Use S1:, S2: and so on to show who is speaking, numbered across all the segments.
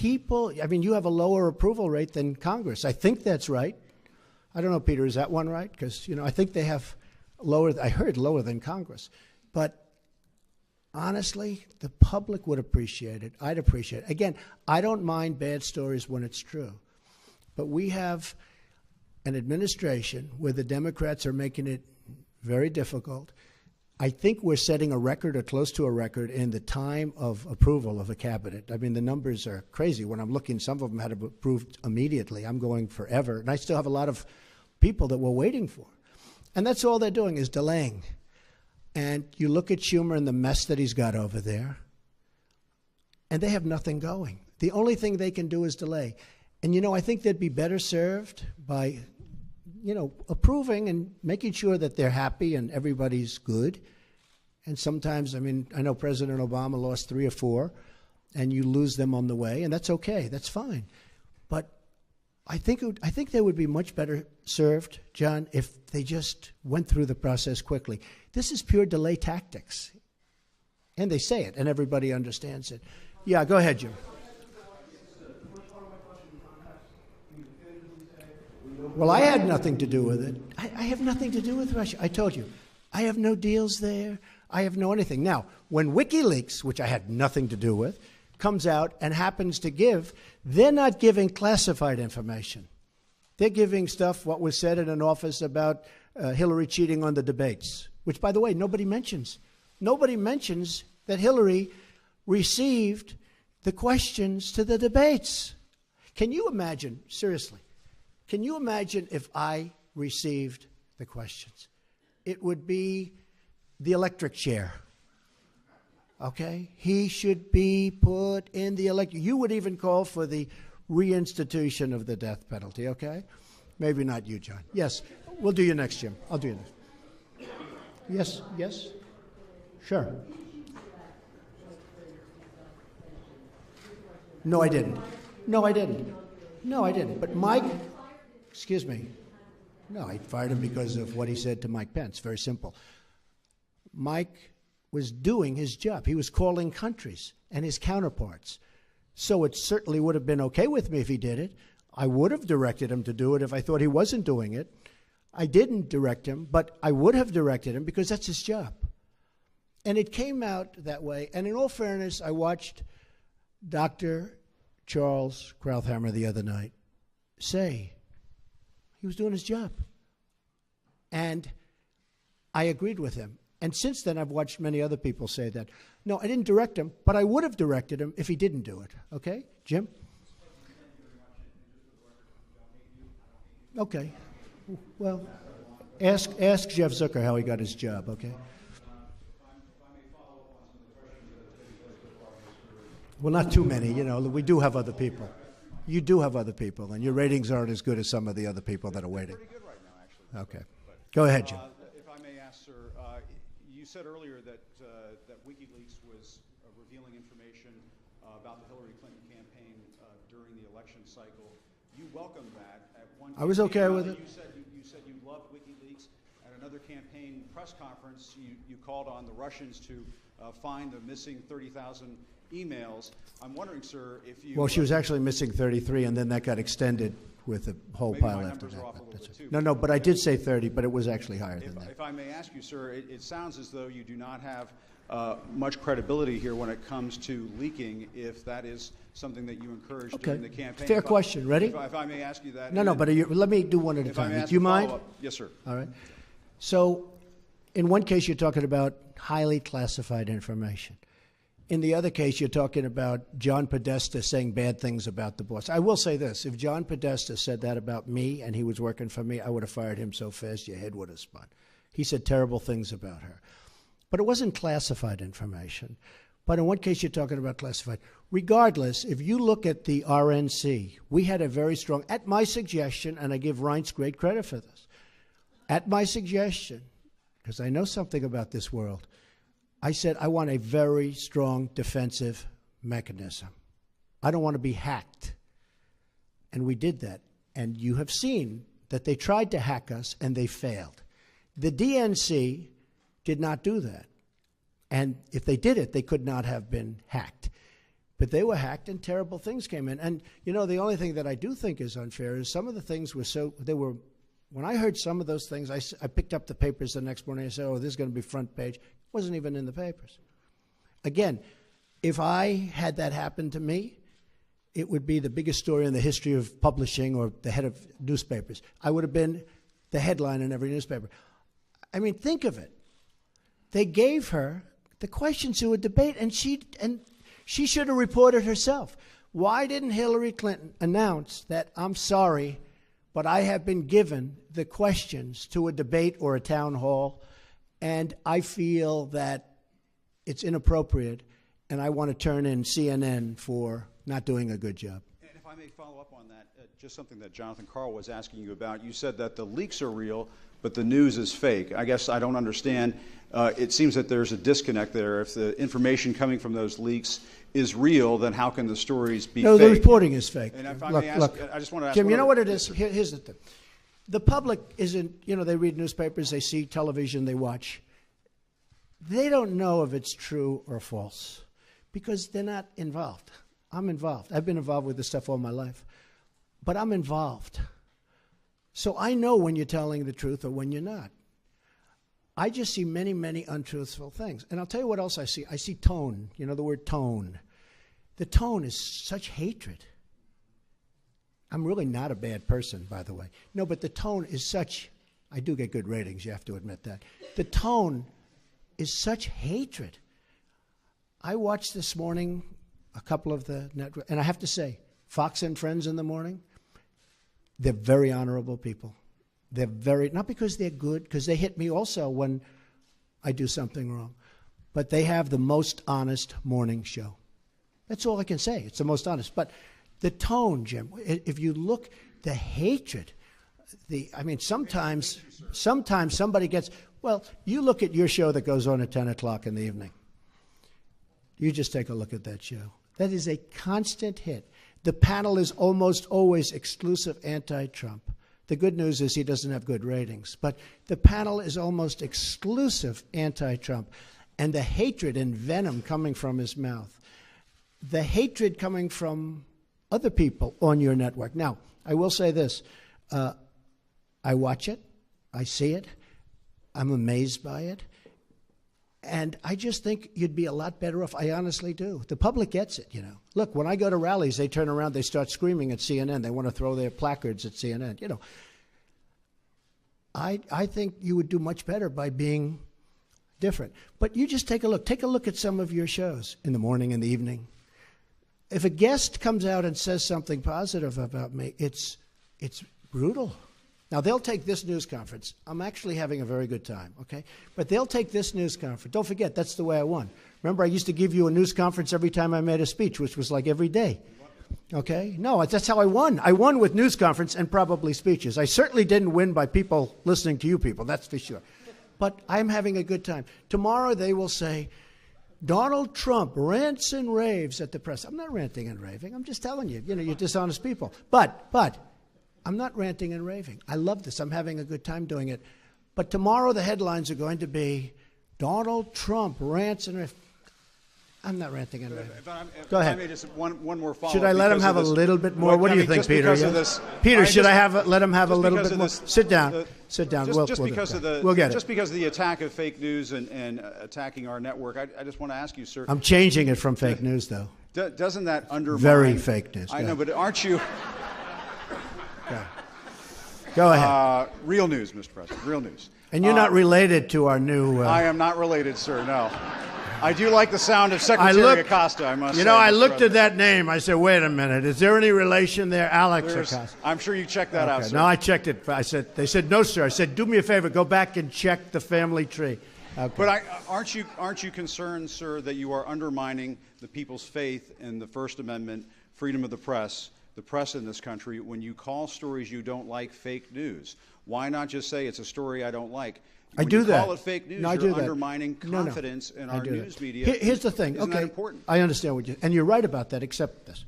S1: people, I mean, you have a lower approval rate than Congress. I think that's right. I don't know, Peter, is that one right? Because, I think they have I heard lower than Congress. But honestly, the public would appreciate it. I'd appreciate it. Again, I don't mind bad stories when it's true. But we have an administration where the Democrats are making it very difficult. I think we're setting a record or close to a record in the time of approval of a cabinet. I mean, the numbers are crazy. When I'm looking, some of them had approved immediately. I'm going forever. And I still have a lot of people that we're waiting for. And that's all they're doing is delaying. And you look at Schumer and the mess that he's got over there, and they have nothing going. The only thing they can do is delay. And, I think they'd be better served by approving and making sure that they're happy and everybody's good. And sometimes, I know President Obama lost 3 or 4, and you lose them on the way, and that's okay. That's fine. But I think they would be much better served, John, if they just went through the process quickly. This is pure delay tactics. And they say it, and everybody understands it. Yeah, go ahead, Jim. Well, I had nothing to do with it. I have nothing to do with Russia. I told you. I have no deals there. I have no anything. Now, when WikiLeaks, which I had nothing to do with, comes out and happens to give, they're not giving classified information. They're giving stuff, what was said in an office about Hillary cheating on the debates, which, by the way, nobody mentions. Nobody mentions that Hillary received the questions to the debates. Can you imagine, seriously, can you imagine if I received the questions? It would be the electric chair. Okay? He should be put in the electric. You would even call for the reinstitution of the death penalty, okay? Maybe not you, John. Yes, we'll do you next, Jim. I'll do you next. Yes? Sure. No, I didn't. But Mike, excuse me. No, I fired him because of what he said to Mike Pence. Very simple. Mike was doing his job. He was calling countries and his counterparts. So it certainly would have been okay with me if he did it. I would have directed him to do it if I thought he wasn't doing it. I didn't direct him, but I would have directed him because that's his job. And it came out that way. And in all fairness, I watched Dr. Charles Krauthammer the other night say he was doing his job. And I agreed with him. And since then, I've watched many other people say that. No, I didn't direct him, but I would have directed him if he didn't do it. Okay? Jim? Okay. Well, ask Jeff Zucker how he got his job, okay? Well, not too many. We do have other people. You do have other people, and your ratings aren't as good as some of the other people that are waiting.
S2: Pretty good right now, actually.
S1: Okay. Go ahead, Jim.
S2: If I may ask, sir, you said earlier that WikiLeaks was revealing information about the Hillary Clinton campaign during the election cycle. You welcomed that. At one
S1: I was okay with it.
S2: You said you loved WikiLeaks. At another campaign press conference, you called on the Russians to find the missing 30,000 emails. I'm wondering, sir, if you...
S1: Well, she was actually missing 33, and then that got extended with a whole pile after that. No, but I did say 30, but it was actually higher than that.
S2: If I may ask you, sir, it sounds as though you do not have much credibility here when it comes to leaking, if that is something that you encouraged during the campaign.
S1: Fair question. Ready?
S2: If I may ask you that.
S1: No, but let me do one at a time. Do you mind?
S2: Yes, sir.
S1: All right. So in one case, you're talking about highly classified information. In the other case, you're talking about John Podesta saying bad things about the boss. I will say this. If John Podesta said that about me and he was working for me, I would have fired him so fast your head would have spun. He said terrible things about her. But it wasn't classified information. But in one case, you're talking about classified. Regardless, if you look at the RNC, we had a very strong, at my suggestion, and I give Reince great credit for this, at my suggestion, because I know something about this world, I said I want a very strong defensive mechanism. I don't want to be hacked. And we did that. And you have seen that they tried to hack us and they failed. The DNC did not do that. And if they did it, they could not have been hacked. But they were hacked and terrible things came in. And, the only thing that I do think is unfair is some of the things were when I heard some of those things, I picked up the papers the next morning and I said, oh, this is going to be front page. It wasn't even in the papers. Again, if I had that happen to me, it would be the biggest story in the history of publishing or the head of newspapers. I would have been the headline in every newspaper. I mean, think of it. They gave her the questions to a debate, and she should have reported herself. Why didn't Hillary Clinton announce that, I'm sorry, but I have been given the questions to a debate or a town hall, and I feel that it's inappropriate, and I want to turn in CNN for not doing a good job.
S2: And if I may follow up on that, just something that Jonathan Karl was asking you about. You said that the leaks are real, but the news is fake. I guess I don't understand. It seems that there's a disconnect there. If the information coming from those leaks is real, then how can the stories be fake?
S1: No, the reporting is fake.
S2: And if I may ask, I just want to ask
S1: Jim, you know what it is? Here's the thing. The public isn't, they read newspapers, they see television, they watch. They don't know if it's true or false because they're not involved. I'm involved. I've been involved with this stuff all my life. But I'm involved. So I know when you're telling the truth or when you're not. I just see many, many untruthful things. And I'll tell you what else I see. I see tone. The word tone. The tone is such hatred. I'm really not a bad person, by the way. No, but the tone is such, I do get good ratings, you have to admit that. The tone is such hatred. I watched this morning a couple of the network, and I have to say, Fox and Friends in the morning, they're very honorable people. They're very, not because they're good, because they hit me also when I do something wrong, but they have the most honest morning show. That's all I can say. It's the most honest. But the tone, Jim, if you look, the hatred, sometimes somebody gets, well, you look at your show that goes on at 10 o'clock in the evening. You just take a look at that show. That is a constant hit. The panel is almost always exclusive anti-Trump. The good news is he doesn't have good ratings. But the panel is almost exclusive anti-Trump. And the hatred and venom coming from his mouth, the hatred coming from other people on your network. Now, I will say this. I watch it. I see it. I'm amazed by it. And I just think you'd be a lot better off. I honestly do. The public gets it, Look, when I go to rallies, they turn around, they start screaming at CNN. They want to throw their placards at CNN. I think you would do much better by being different. But you just take a look. Take a look at some of your shows in the morning and the evening. If a guest comes out and says something positive about me, it's brutal. Now, they'll take this news conference. I'm actually having a very good time, okay? But they'll take this news conference. Don't forget, that's the way I won. Remember, I used to give you a news conference every time I made a speech, which was like every day, okay? No, that's how I won. I won with news conference and probably speeches. I certainly didn't win by people listening to you people, that's for sure. But I'm having a good time. Tomorrow they will say, Donald Trump rants and raves at the press. I'm not ranting and raving. I'm just telling you, you're dishonest people. But I'm not ranting and raving. I love this. I'm having a good time doing it. But tomorrow the headlines are going to be Donald Trump rants and raves. I'm not ranting and raving. Go ahead.
S2: I may just one more follow-up.
S1: Should I let him have a little bit more? What do you think, Peter? Peter, should I let him have a little bit more? Sit down. Sit down. We'll get it.
S2: Just because of the attack of fake news and attacking our network, I just want to ask you, sir.
S1: I'm changing it from fake news, though.
S2: Doesn't that undermine?
S1: Very fake news.
S2: I know, but aren't you?
S1: Go ahead.
S2: Real news, Mr. President. Real news.
S1: And you're not related to our new...
S2: I am not related, sir, no. I do like the sound of Secretary Acosta, I must say.
S1: I looked at that name. I said, wait a minute. Is there any relation there? Alex Acosta.
S2: I'm sure you checked that out, sir.
S1: No, I checked it. They said, no, sir. I said, do me a favor. Go back and check the family tree. Okay.
S2: But aren't you concerned, sir, that you are undermining the people's faith in the First Amendment, freedom of the press in this country, when you call stories you don't like fake news? Why not just say it's a story I don't like? When
S1: I do
S2: you
S1: that.
S2: Call it fake news,
S1: no,
S2: you're undermining confidence in our news media.
S1: Here's the thing.
S2: Isn't
S1: okay,
S2: that important?
S1: I understand what and you're right about that, except this.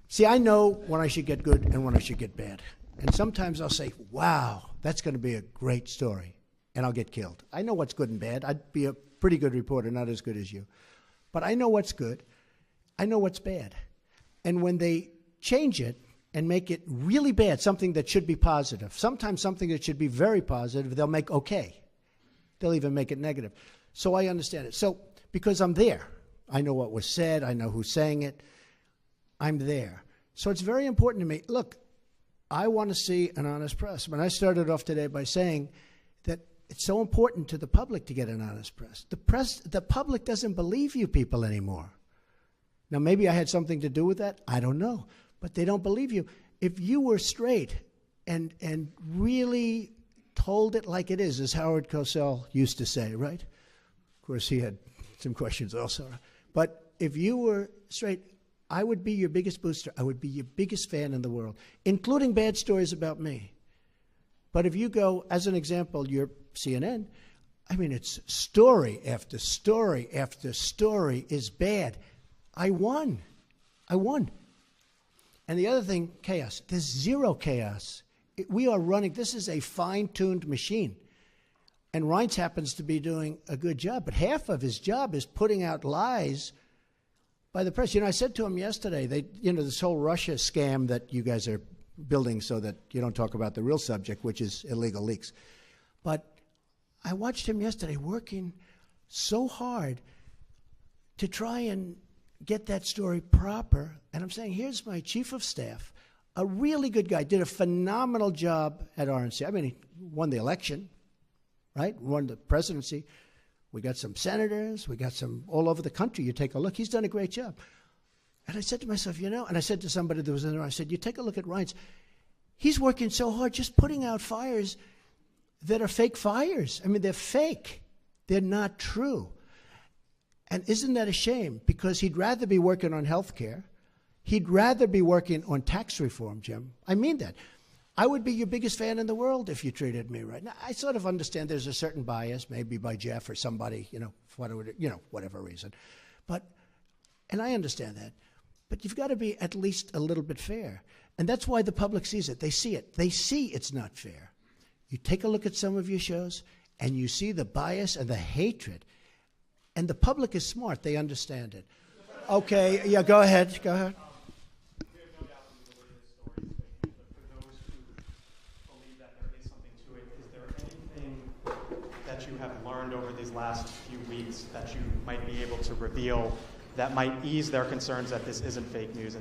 S1: See, I know when I should get good and when I should get bad. And sometimes I'll say, wow, that's going to be a great story, and I'll get killed. I know what's good and bad. I'd be a pretty good reporter, not as good as you. But I know what's good. I know what's bad. And when they change it and make it really bad, something that should be positive, sometimes something that should be very positive, they'll make okay. They'll even make it negative. So I understand it. So because I'm there, I know what was said, I know who's saying it, I'm there. So it's very important to me. Look, I want to see an honest press. When I started off today by saying that it's so important to the public to get an honest press. The public doesn't believe you people anymore. Now, maybe I had something to do with that. I don't know. But they don't believe you. If you were straight and really told it like it is, as Howard Cosell used to say, right? Of course, he had some questions also. But if you were straight, I would be your biggest booster. I would be your biggest fan in the world, including bad stories about me. But if you go, as an example, you're CNN, I mean, it's story after story after story is bad. I won. And the other thing, chaos. There's zero chaos. We are running, this is a fine-tuned machine. And Reince happens to be doing a good job, but half of his job is putting out lies by the press. You know, I said to him yesterday, this whole Russia scam that you guys are building so that you don't talk about the real subject, which is illegal leaks. But I watched him yesterday working so hard to try and get that story proper. And I'm saying, here's my chief of staff, a really good guy, did a phenomenal job at RNC. I mean, he won the election, right? Won the presidency. We got some senators. We got some all over the country. You take a look. He's done a great job. And I said to myself, and I said to somebody that was in there, I said, you take a look at Reince. He's working so hard just putting out fires that are fake fires. I mean, they're fake. They're not true. And isn't that a shame? Because he'd rather be working on health care. He'd rather be working on tax reform, Jim. I mean that. I would be your biggest fan in the world if you treated me right. Now, I sort of understand there's a certain bias, maybe by Jeff or somebody, for whatever reason. And I understand that. But you've got to be at least a little bit fair. And that's why the public sees it. They see it. They see it's not fair. You take a look at some of your shows, and you see the bias and the hatred. And the public is smart. They understand it. Okay, yeah, go ahead. Go ahead.
S3: We have no doubt that you believe this story is fake, but for those who believe that there is something to it, is there anything that you have learned over these last few weeks that you might be able to reveal that might ease their concerns that this isn't fake news?